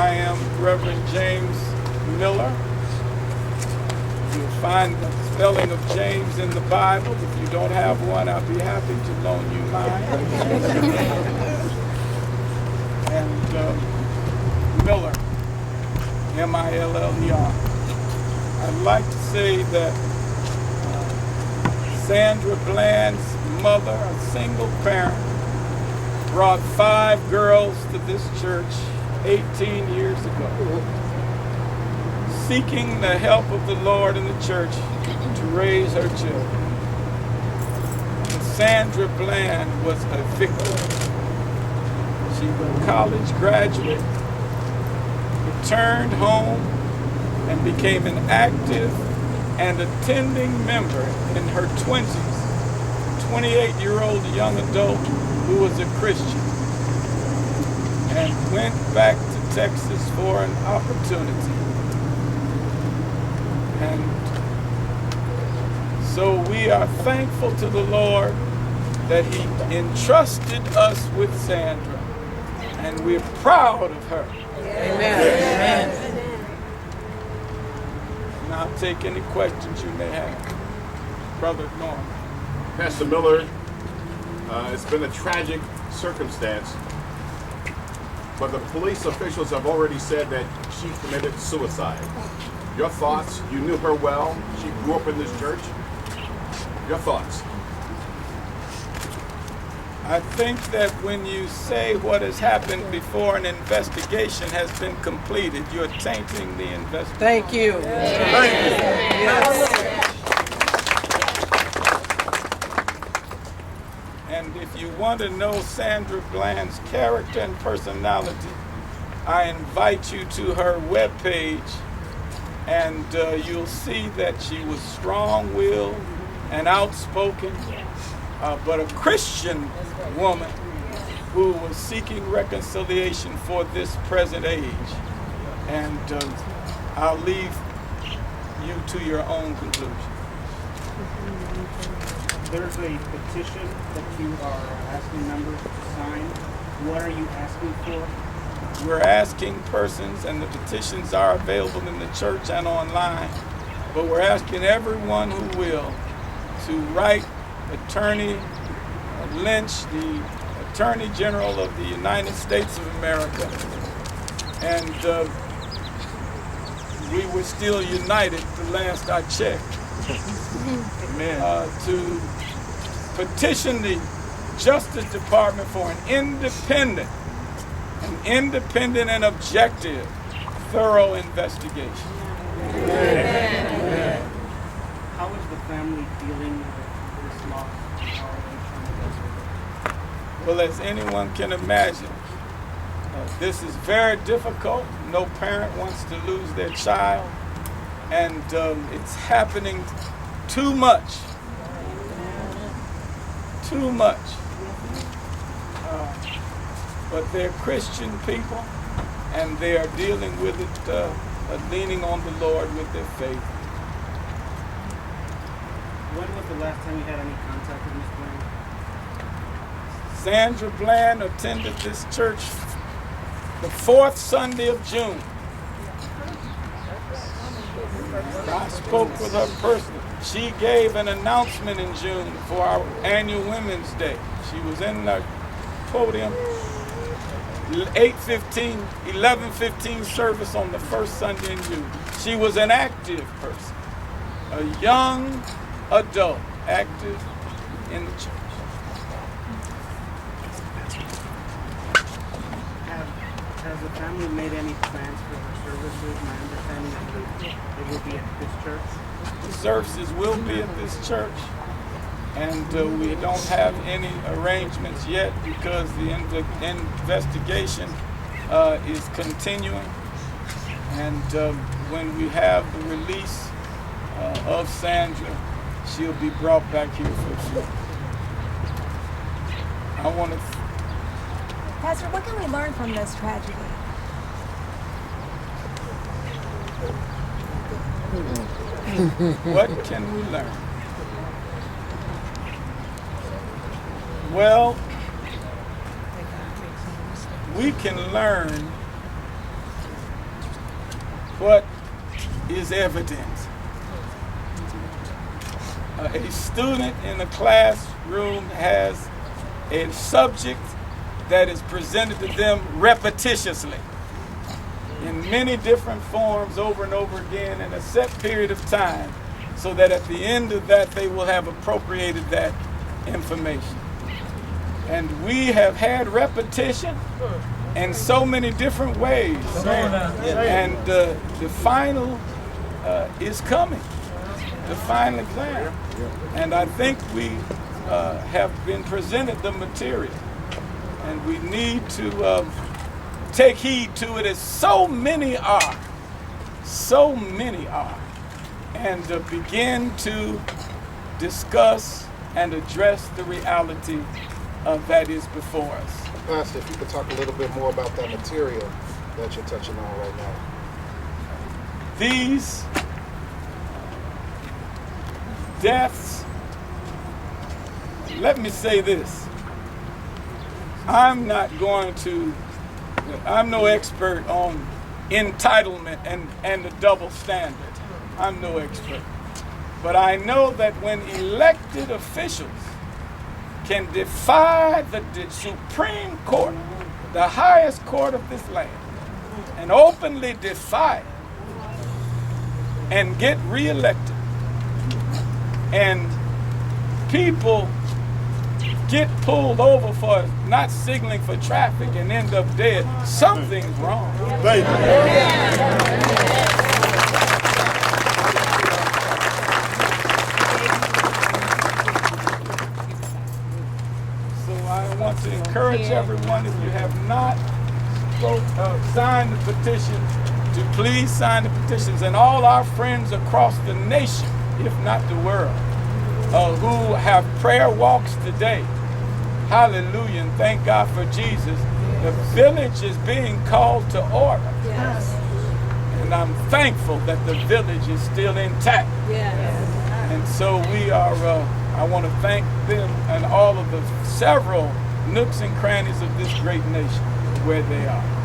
I am Reverend James Miller. You'll find the spelling of James in the Bible. If you don't have one, I'll be happy to loan you mine. And Miller, M-I-L-L-E-R. I'd like to say that Sandra Bland's mother, a single parent, brought 5 girls to this church 18 years ago, seeking the help of the Lord in the church to raise her children. And Sandra Bland was a victor. She was a college graduate, returned home, and became an active and attending member in her 20s, a 28-year-old young adult who was a Christian, and went back to Texas for an opportunity. And so we are thankful to the Lord that He entrusted us with Sandra, and we're proud of her. Amen. Amen. And I'll take any questions you may have. Brother Norman. Pastor Miller, it's been a tragic circumstance, but the police officials have already said that she committed suicide. Your thoughts? You knew her well. She grew up in this church. Your thoughts? I think that when you say what has happened before an investigation has been completed, you're tainting the investigation. Thank you. Thank you. Yes. And if you want to know Sandra Bland's character and personality, I invite you to her webpage, and you'll see that she was strong-willed and outspoken, but a Christian woman who was seeking reconciliation for this present age. And I'll leave you to your own conclusion. There's a petition that you are asking members to sign. What are you asking for? We're asking persons, and the petitions are available in the church and online, but we're asking everyone who will to write Attorney Lynch, the Attorney General of the United States of America, and we were still united the last I checked. Amen. To petition the Justice Department for an independent and objective, thorough investigation. Amen. How is the family dealing with this loss? How are they trying to deal with it? Well, as anyone can imagine, this is very difficult. No parent wants to lose their child, and it's happening too much. Too much. But they're Christian people, and they are dealing with it, leaning on the Lord with their faith. When was the last time you had any contact with Ms. Bland? Sandra Bland attended this church the 4th Sunday of June. I spoke with her personally. She gave an announcement in June for our annual Women's Day. She was in the podium, 11:15 service on the 1st Sunday in June. She was an active person, a young adult, active in the church. Has the family made any plans for her services? My understanding is that they will be at this church. The services will be at this church, and we don't have any arrangements yet because the investigation is continuing, and when we have the release of Sandra, she'll be brought back here for a funeral. I want to... Pastor, what can we learn from this tragedy? What can we learn? Well, we can learn what is evidence. A student in a classroom has a subject that is presented to them repetitiously in many different forms over and over again in a set period of time, so that at the end of that they will have appropriated that information. And we have had repetition in so many different ways. And the final is coming, the final exam. And I think we have been presented the material. And we need to take heed to it, as so many are, and begin to discuss and address the reality that is before us. Pastor, if you could talk a little bit more about that material that you're touching on right now. These deaths, let me say this. I'm no expert on entitlement and the double standard. I'm no expert. But I know that when elected officials can defy the Supreme Court, the highest court of this land, and openly defy it and get reelected, and people get pulled over for not signaling for traffic and end up dead, something's wrong. Thank you. So I want to encourage everyone, if you have not signed the petition, to please sign the petitions, and all our friends across the nation, if not the world, who have prayer walks today. Hallelujah, and thank God for Jesus. The village is being called to order. Yes. And I'm thankful that the village is still intact. Yes. And so we are, I want to thank them and all of the several nooks and crannies of this great nation where they are.